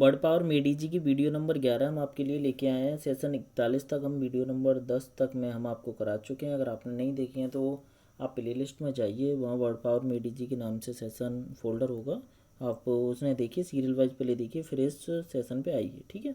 Word power मेडी जी की video number 11 हम आपके लिए लेके आए हैं। सेशन 41 तक हम वीडियो नंबर 10 तक में हम आपको करा चुके हैं। अगर आपने नहीं देखी हैं तो आप प्ले लिस्ट में जाइए, वहाँ वर्ड पावर मेडी जी के नाम से सेशन फोल्डर होगा, आप उसमें देखिए, सीरियल वाइज पहले देखिए, फिर इस सेशन पे आइए। ठीक है,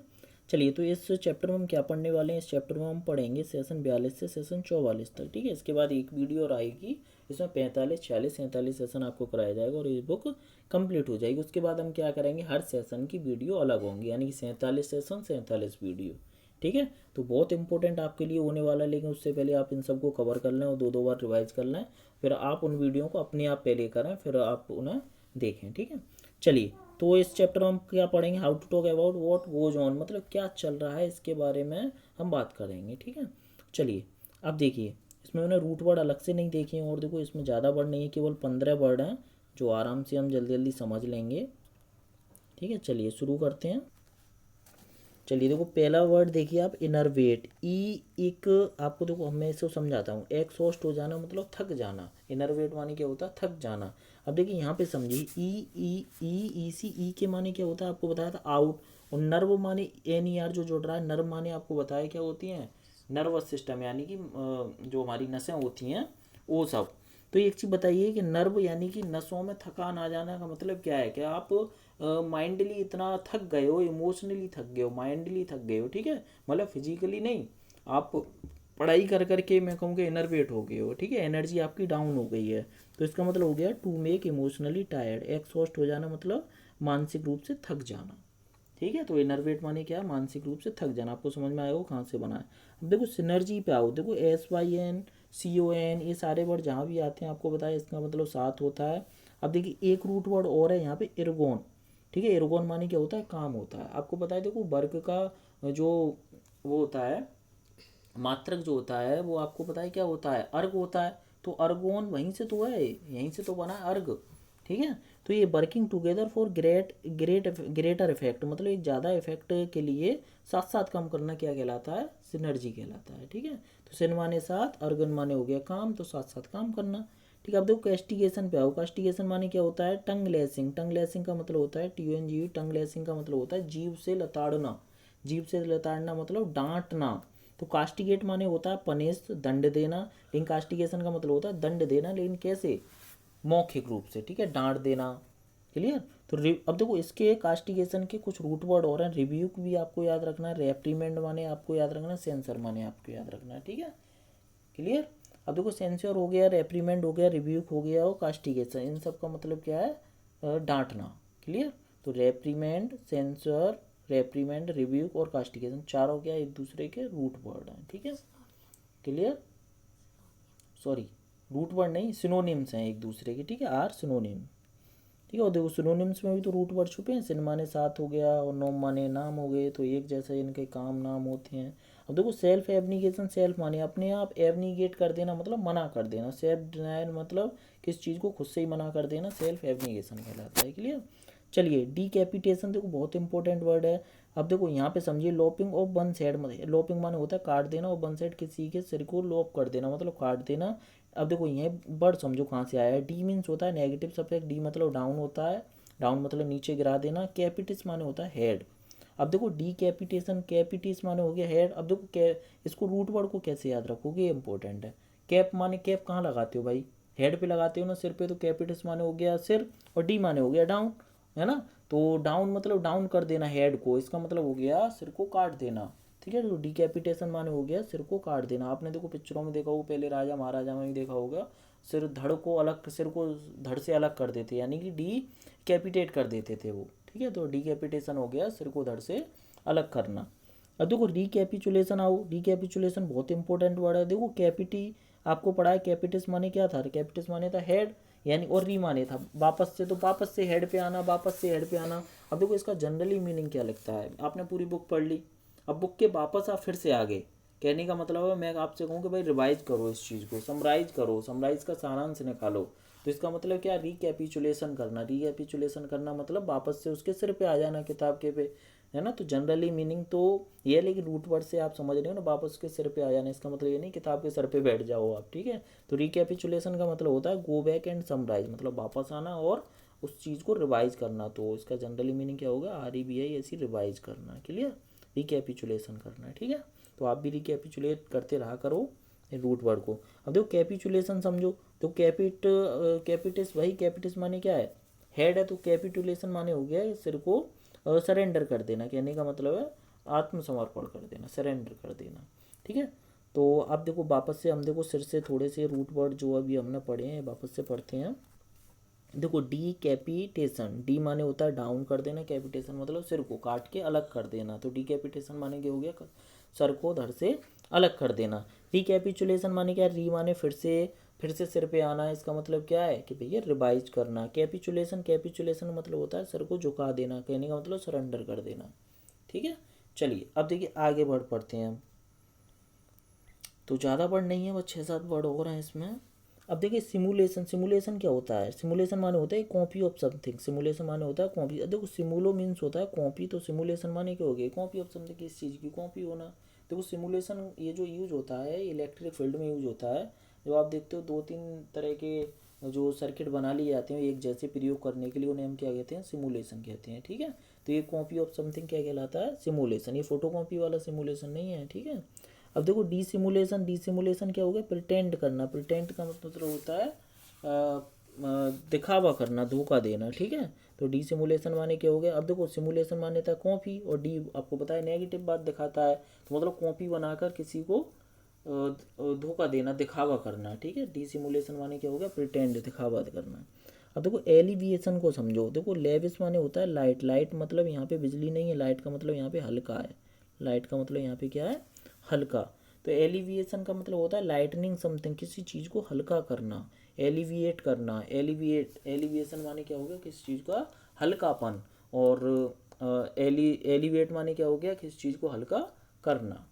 चलिए, तो इस चैप्टर में हम क्या पढ़ने वाले हैं? इस चैप्टर में हम पढ़ेंगे सेशन 42 से सेशन 44 तक। ठीक है, इसके बाद एक वीडियो और आएगी, इसमें 45, 46, 47 सेशन आपको कराया जाएगा और ये बुक कंप्लीट हो जाएगी। उसके बाद हम क्या करेंगे, हर सेशन की वीडियो अलग होंगी, यानी कि 47 सेशन 47 वीडियो। ठीक है, तो बहुत इंपॉर्टेंट आपके लिए होने वाला है, लेकिन उससे पहले आप इन सबको कवर कर लें और दो दो बार रिवाइज कर लें, फिर आप उन वीडियो को अपने आप पहले करें, फिर आप उन्हें देखें। ठीक है, चलिए, तो इस चैप्टर में हम क्या पढ़ेंगे? How to talk about what goes on, मतलब क्या चल रहा है, इसके बारे में हम बात करेंगे। ठीक है, चलिए, अब देखिए, इसमें मैंने रूट वर्ड अलग से नहीं देखे हैं, और देखो इसमें ज़्यादा वर्ड नहीं है, केवल 15 वर्ड हैं जो आराम से हम जल्दी जल्दी समझ लेंगे। ठीक है, चलिए शुरू करते हैं। चलिए, देखो पहला वर्ड देखिए आप, इनरवेट। ई एक, आपको देखो मैं इसको समझाता हूँ। एक्सहॉस्ट हो जाना मतलब थक जाना, इनरवेट माने क्या होता है? थक जाना। अब देखिए यहाँ पे समझिए, ई ई ई ई सी, ई के माने क्या होता है? आपको बताया था आउट। और नर्व माने एन ई आर जो जुड़ रहा है, नर्व माने आपको बताया क्या होती हैं? नर्वस सिस्टम, यानी कि जो हमारी नसें होती हैं वो सब। तो एक चीज़ बताइए कि नर्व यानी कि नसों में थकान आ जाना का मतलब क्या है? क्या आप माइंडली इतना थक गए हो, इमोशनली थक गए हो, माइंडली थक गए हो। ठीक है, मतलब फिजिकली नहीं, आप पढ़ाई कर करके मैं कहूँगा इनरवेट हो गए हो। ठीक है, एनर्जी आपकी डाउन हो गई है, तो इसका मतलब हो गया to make emotionally tired. Exhaust हो जाना मतलब मानसिक रूप से थक जाना। ठीक है, तो इनरवेट माने क्या? मानसिक रूप से थक जाना। आपको समझ में आया वो कहाँ से बना है? अब देखो सिनर्जी पे आओ, देखो SYN CON, ये सारे वर्ड जहाँ भी आते हैं आपको बताया इसका मतलब साथ होता है। अब देखिए एक रूट वर्ड और है यहाँ पे, इर्गोन। ठीक है, इर्गोन माने क्या होता है? काम होता है। आपको बताया देखो वर्ग का जो वो होता है, मात्रक जो होता है वो आपको पता है क्या होता है? अर्ग होता है। तो अर्गोन वहीं से तो है, यहीं से तो बना है अर्ग। ठीक है, तो ये working together for greater effect, मतलब एक ज़्यादा इफेक्ट के लिए साथ साथ काम करना क्या कहलाता है? सिनर्जी कहलाता है। ठीक है, तो सिन माने साथ, अर्गन माने हो गया काम, तो साथ साथ काम करना। ठीक है, अब देखो कैस्टिगेशन पे आओ। कास्टिगेशन माने क्या होता है? टंग लेसिंग। टंग लेसिंग का मतलब होता है TUNG, टंग लेसिंग का मतलब होता है जीभ से लताड़ना। जीभ से लताड़ना मतलब डांटना। तो कास्टिगेट माने होता है पनिश, दंड देना, लेकिन कास्टिगेशन का मतलब होता है दंड देना, लेकिन कैसे? मौखिक रूप से। ठीक है, डांट देना। क्लियर? तो अब देखो इसके कास्टिगेशन के कुछ रूट वर्ड और हैं। रिब्यूक भी आपको याद रखना है, रेप्रीमेंड माने आपको याद रखना है, सेंसर माने आपको याद रखना है। ठीक है, क्लियर? अब देखो सेंसर हो गया, रेप्रीमेंड हो गया, रिब्यूक हो गया और कास्टिगेशन, इन सब का मतलब क्या है? डांटना। क्लियर? तो रेप्रीमेंड, सेंसर, रेप्रीमेंड, रिब्यूक और कास्टिगेशन चारों क्या एक दूसरे के रूट वर्ड हैं। ठीक है, क्लियर? सॉरी, रूट वर्ड नहीं, सिनोनिम्स हैं एक दूसरे के। ठीक है, आर सिनोनिम। ठीक है, और देखो सिनोनिम्स में भी तो रूट वर्ड छुपे हैं। सिन माने साथ हो गया और नोम माने नाम हो गए, तो एक जैसा इनके काम नाम होते हैं। अब देखो सेल्फ एब्निगेशन, सेल्फ माने अपने आप, एब्निगेट कर देना मतलब मना कर देना, सेल्फ डिनायल मतलब किस चीज़ को खुद से ही मना कर देना, सेल्फ एब्निगेशन कहलाता है। क्लियर? चलिए, डीकैपिटेशन देखो बहुत इंपॉर्टेंट वर्ड है। अब देखो यहाँ पे समझिए, लॉपिंग ऑफ वन साइड, लॉपिंग माने होता है काट देना, और वन साइड किसी के सिर को लॉप कर देना मतलब काट देना। अब देखो ये वर्ड समझो कहाँ से आया है। डी मीन्स होता है नेगेटिव सब्जेक्ट, डी मतलब डाउन होता है, डाउन मतलब नीचे गिरा देना। कैपिटिस माने होता है हेड। अब देखो डी कैपिटेशन, कैपिटिस माने हो गया हेड। अब देखो इसको रूट वर्ड को कैसे याद रखोगे, ये इंपॉर्टेंट है। कैप माने कैप कहाँ लगाते हो भाई? हेड पे लगाते हो ना, सिर पे, तो कैपिटिस माने हो गया सिर, और डी माने हो गया डाउन, है ना? तो डाउन मतलब डाउन कर देना हेड को, इसका मतलब हो गया सिर को काट देना। ठीक है, तो डिकैपिटेशन माने हो गया सिर को काट देना। आपने देखो पिक्चरों में देखा होगा, पहले राजा महाराजा में भी देखा होगा, सिर धड़ को अलग, सिर को धड़ से अलग कर देते, यानी कि डी कैपिटेट कर देते थे वो। ठीक है, तो डिकैपिटेशन हो गया सिर को धड़ से अलग करना। अब देखो रिकैपिचुलेशन आओ। रिकैपिचुलेशन बहुत इंपॉर्टेंट वर्ड है। देखो कैपिटी आपको पढ़ा है, कैपिटिस माने क्या था? कैपिटिस माने था हेड, यानी, और री माने था वापस से, तो वापस से हेड पे आना, वापस से हेड पे आना। अब देखो इसका जनरली मीनिंग क्या लगता है? आपने पूरी बुक पढ़ ली, अब बुक के वापस आप फिर से आगे, कहने का मतलब है मैं आपसे कहूँ कि भाई रिवाइज करो इस चीज़ को, समराइज करो, समराइज का सारांश निकालो। तो इसका मतलब क्या? रिकैपिचुलेशन करना। रिकैपिचुलेशन करना मतलब वापस से उसके सिर पे आ जाना, किताब के पे, है ना? तो जनरली मीनिंग तो ये है, लेकिन रूट वर्ड से आप समझ रहे हो ना, वापस के सिर पे आ जाना, इसका मतलब ये नहीं किताब के सर पे बैठ जाओ आप। ठीक है, तो रिकैपिचुलेशन का मतलब होता है गो बैक एंड समराइज, मतलब वापस आना और उस चीज़ को रिवाइज करना। तो इसका जनरली मीनिंग क्या होगा, REVI ऐसी रिवाइज करना, क्लियर, रिकैपिचुलेशन करना है, ठीक है। तो आप भी रिकैपिचुलेट करते रहा करो रूट वर्ड को। अब देखो कैपिचुलेशन समझो, तो कैपिटिस, वही कैपिटिस माने क्या है, हेड है, तो कैपिटुलेशन माने हो गया सिर को सरेंडर कर देना, कहने का मतलब है आत्मसमर्पण कर देना, सरेंडर कर देना, ठीक है। तो अब देखो वापस से हम देखो सिर से थोड़े से रूट वर्ड जो अभी हमने पढ़े हैं वापस से पढ़ते हैं। देखो डी कैपिटेशन, डी माने होता है डाउन कर देना, कैपिटेशन मतलब सिर को काट के अलग कर देना, तो डी कैपिटेशन माने क्या हो गया, सर को धड़ से अलग कर देना। रिकैपिचुलेशन माने क्या, री माने फिर से सिर पे आना, इसका मतलब क्या है कि भैया रिवाइज करना। कैपिचुलेशन मतलब होता है सर को झुका देना, कहने का मतलब सरेंडर कर देना, ठीक है। चलिए अब देखिए आगे बढ़ पढ़ते हैं हम, तो ज़्यादा वर्ड नहीं है, बस 6-7 वर्ड और हैं इसमें। अब देखिए सिमुलेशन क्या होता है, सिमुलेशन माने होता है कॉपी ऑफ समथिंग, सिमुलेशन माने होता है कॉपी। देखो सिमुलो मीन्स होता है कॉपी, तो सिमुलेशन माने क्या हो गया, कॉपी ऑफ समथिंग, किस चीज़ की कॉपी होना। देखो सिमुलेशन ये जो यूज होता है इलेक्ट्रिक फील्ड में यूज होता है, जो आप देखते हो 2-3 तरह के जो सर्किट बना लिए जाते हैं एक जैसे प्रयोग करने के लिए, उन्हें हम क्या कहते हैं, सिमुलेशन कहते हैं, ठीक है। तो ये कॉपी ऑफ समथिंग क्या कहलाता है, सिमुलेशन, ये फोटो कॉपी वाला सिमुलेशन नहीं है, ठीक है। अब देखो डिसिमुलेशन क्या हो गया, प्रिटेंड करना, प्रिटेंड का मतलब होता है दिखावा करना, धोखा देना, ठीक है। तो डिसिमुलेशन माने क्या हो गया, अब देखो सिमुलेशन माने था कॉपी, और डी आपको पता है नेगेटिव बात दिखाता है, तो मतलब कॉपी बनाकर किसी को धोखा देना, दिखावा करना, ठीक है। डिसिमुलेशन माने क्या हो गया, प्रिटेंड, दिखावा करना। अब देखो एलिविएशन को समझो, देखो लेविस माने होता है लाइट, लाइट मतलब यहाँ पे बिजली नहीं है, लाइट का मतलब यहाँ पे हल्का है, लाइट का मतलब यहाँ पे क्या है, हल्का। तो एलिविएशन का मतलब होता है लाइटनिंग समथिंग, किसी चीज़ को हल्का करना, एलिविएट करना, एलिविएशन माने क्या हो गया, किसी चीज़ का हल्कापन, और एलिवेट माने क्या हो गया, किसी चीज़ को हल्का करना,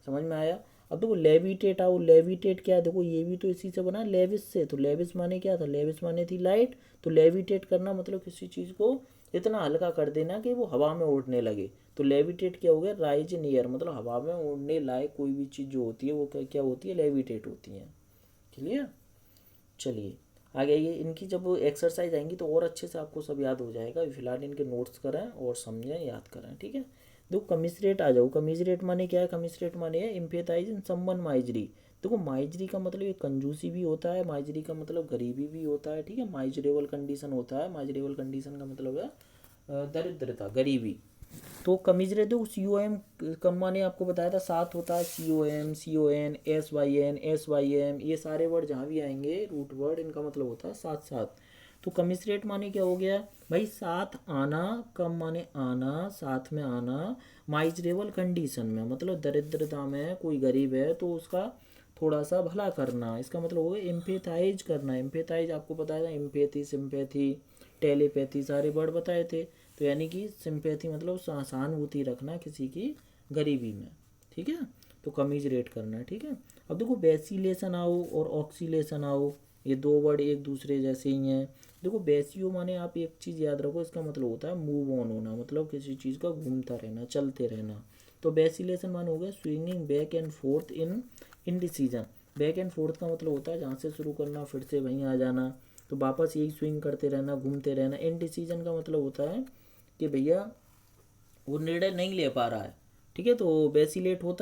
समझ में आया। अब देखो लेविटेट आओ, लेविटेट क्या है, देखो ये भी तो इसी से बना लेविस से, तो लेविस माने क्या था, लेविस माने थी लाइट, तो लेविटेट करना मतलब किसी चीज़ को इतना हल्का कर देना कि वो हवा में उड़ने लगे। तो लेविटेट क्या हो गया, राइज इन एयर, मतलब हवा में उड़ने लायक कोई भी चीज़ जो होती है वो क्या होती है, लेविटेट होती है, क्लियर। चलिए आगे ये इनकी जब एक्सरसाइज आएंगी तो और अच्छे से आपको सब याद हो जाएगा, फिलहाल इनके नोट्स करें और समझें, याद करें, ठीक है। देखो कमिसरेट आ जाओ, कमिसरेट माने क्या है, कमिसरेट माने है इम्पेथाइज इन समवन माइजरी। देखो माइजरी का मतलब ये कंजूसी भी होता है, माइजरी का मतलब गरीबी भी होता है, ठीक है। माइजरेबल कंडीशन होता है, माइजरेबल कंडीशन का मतलब है दरिद्रता, गरीबी। तो कमिजरेट दो COM, कम माने आपको बताया था 7 होता है, COM, CON, SYN, SYM, ये सारे वर्ड जहाँ भी आएंगे रूट वर्ड, इनका मतलब होता है साथ साथ। तो कमिसरेट माने क्या हो गया भाई, साथ आना, कम माने आना, साथ में आना, माइजरेबल कंडीशन में मतलब दरिद्रता में कोई गरीब है तो उसका थोड़ा सा भला करना, इसका मतलब हो गया एम्पेथाइज करना। एम्पेथाइज आपको बताया था, एम्पैथी, सिंपैथी, टेलीपैथी सारे वर्ड बताए थे। तो यानी कि सिंपैथी मतलब सहानुभूति रखना किसी की गरीबी में, ठीक है। तो कमिजरेट करना, ठीक है। अब देखो बेसिलेशन आओ और ऑक्सीलेशन आओ, ये दो वर्ड एक दूसरे जैसे ही हैं। देखो बेसियो माने आप एक चीज़ याद रखो, इसका मतलब होता है मूव ऑन होना, मतलब किसी चीज़ का घूमता रहना, चलते रहना। तो बेसिलेशन माने हो गया swinging back and fourth in indecision. Back and fourth का मतलब होता है जहाँ से शुरू करना फिर से वहीं आ जाना, तो वापस यही स्विंग करते रहना, घूमते रहना। इनडिसीजन का मतलब होता है कि भैया वो निर्णय नहीं ले पा रहा है, ठीक है। तो बेसिलेट हो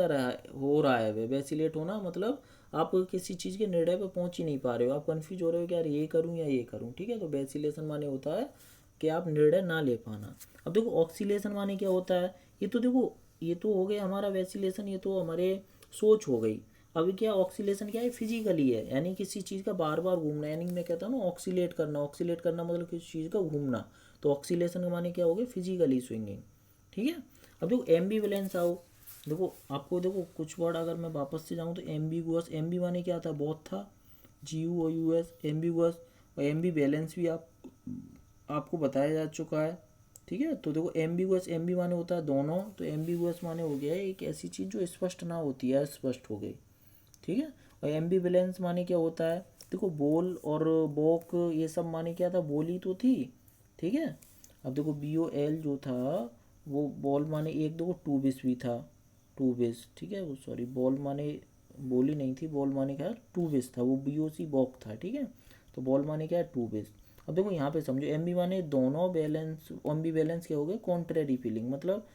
रहा है वे बेसिलेट होना मतलब आप किसी चीज़ के निर्णय पे पहुंच ही नहीं पा रहे हो, आप कंफ्यूज हो रहे हो कि यार ये करूं या ये करूं, ठीक है। तो बेसिलेशन माने होता है कि आप निर्णय ना ले पाना। अब देखो ऑक्सीलेशन माने क्या होता है, ये तो देखो ये तो हो गया हमारा वेसिलेशन, ये तो हमारे सोच हो गई। अभी क्या ऑक्सीलेशन क्या है, फिजिकली है, यानी किसी चीज़ का बार बार घूमना, यानी मैं कहता हूँ ना ऑक्सीलेट करना, ऑक्सीलेट करना मतलब किसी चीज़ का घूमना। तो ऑक्सीलेशन का माने क्या हो गया, फिजिकली स्विंगिंग, ठीक है। अब देखो एम्बीवेलेंस आओ, देखो आपको देखो कुछ वर्ड अगर मैं वापस से जाऊँ तो एम्बीगुअस, एम्बी माने क्या था, बहुत था, GUOUS, एम्बीगुअस। और एम्बी बैलेंस भी आपको बताया जा चुका है, ठीक है। तो देखो एम्बीगुअस, एम्बी माने होता है दोनों, तो एम्बीगुअस माने हो गया है एक ऐसी चीज़ जो स्पष्ट ना होती है, स्पष्ट हो गई, ठीक है। और एम्बीवेलेंस माने क्या होता है, देखो बोल और बोक ये सब माने क्या था, बोली तो थी, ठीक है। अब देखो BOL जो था वो बॉल माने एक, देखो टू बिस भी था, टू बिस, ठीक है। वो सॉरी बॉल माने बोली नहीं थी, बॉल माने क्या टू बिस था, वो BOC बॉक था, ठीक है। तो बॉल माने क्या है, टू बिस। अब देखो यहाँ पे समझो एम्बीवा ने दोनों बैलेंस, एम्बी बैलेंस क्या हो गया, कॉन्ट्रेरी फीलिंग, मतलब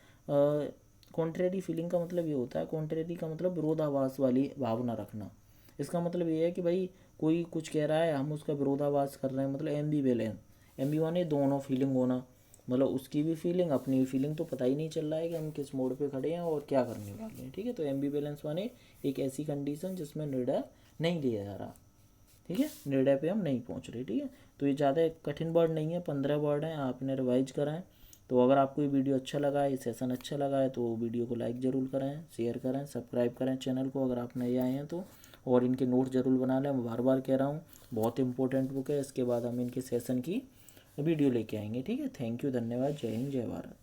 कॉन्ट्रेरी फीलिंग का मतलब ये होता है, कॉन्ट्रेरी का मतलब विरोधाभास वाली भावना रखना। इसका मतलब ये है कि भाई कोई कुछ कह रहा है, हम उसका विरोधाभास कर रहे हैं, मतलब एम्बी बैलेंस। एम्बीवा ने दोनों फीलिंग होना, मतलब उसकी भी फीलिंग अपनी भी फीलिंग, तो पता ही नहीं चल रहा है कि हम किस मोड पे खड़े हैं और क्या करने वाले हैं। ठीक है, तो एम्बी बैलेंस माने एक ऐसी कंडीशन जिसमें निर्णय नहीं लिया जा रहा। ठीक है, निर्णय पे हम नहीं पहुंच रहे। ठीक है, तो ये ज़्यादा कठिन वर्ड नहीं है, 15 वर्ड हैं, आपने रिवाइज कराएं। तो अगर आपको ये वीडियो अच्छा लगा है, ये सेशन अच्छा लगा है, तो वीडियो को लाइक ज़रूर करें, शेयर करें, सब्सक्राइब करें चैनल को अगर आप नए आए हैं तो, और इनके नोट ज़रूर बना लें। मैं बार बार कह रहा हूँ, बहुत इंपॉर्टेंट बुक है। इसके बाद हम इनके सेशन की वीडियो लेके आएंगे। ठीक है, थैंक यू, धन्यवाद, जय हिंद, जय भारत।